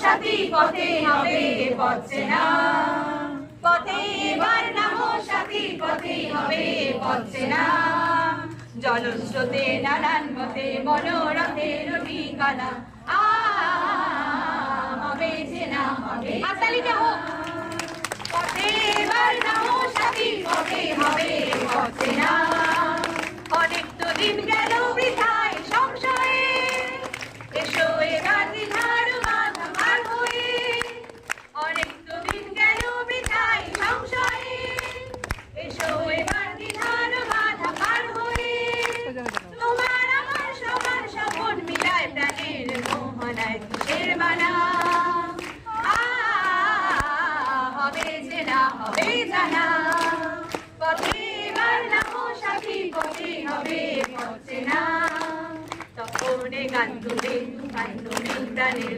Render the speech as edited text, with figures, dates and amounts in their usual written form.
সাথী পথে হবে পথ চেনা পথে এবার নামো সাথী পথে হবে পথ চেনা জলস্রোতে নানান পথে মনোরথের ঠিকানা হবে চেনা হবে হাততালিটা হোক পথে এবার নামো সাথী পথে হবে পথ চেনা অনেক তো দিন গেল বৃথায় সংশয়ে এসো এবার দ্বিধার বাধা পার হয়ে অনেক তো দিন গেল বৃথায় সংশয়ে এসো এবার দ্বিধার বাধা পার হয়ে তোমার আমার সবার সপন মিলায় প্রাণের মোহনায় কিসের মানা হবে চেনা হবে জানা পথে এবার নামো সাথী পথে হবে পথ চেনা তখন গান তুলে প্রাণের